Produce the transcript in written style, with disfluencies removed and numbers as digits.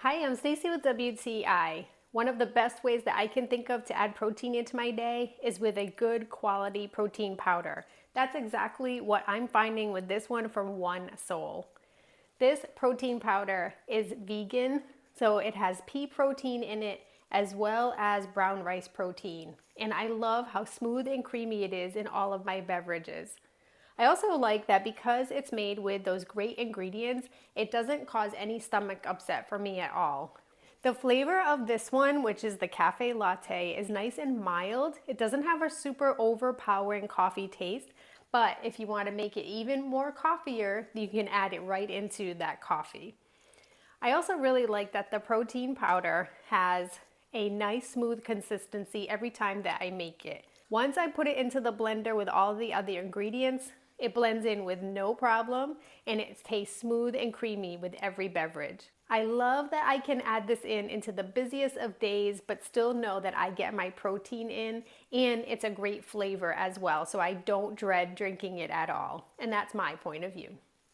Hi, I'm Stacy with WTI. One of the best ways that I can think of to add protein into my day is with a good quality protein powder. That's exactly what I'm finding with this one from One Soul. This protein powder is vegan, so it has pea protein in it as well as brown rice protein. And I love how smooth and creamy it is in all of my beverages. I also like that because it's made with those great ingredients, it doesn't cause any stomach upset for me at all. The flavor of this one, which is the cafe latte, is nice and mild. It doesn't have a super overpowering coffee taste, but if you want to make it even more coffeeier, you can add it right into that coffee. I also really like that the protein powder has a nice smooth consistency every time that I make it. Once I put it into the blender with all the other ingredients, it blends in with no problem and it tastes smooth and creamy with every beverage. I love that I can add this in into the busiest of days but still know that I get my protein in, and it's a great flavor as well, so I don't dread drinking it at all. And that's my point of view.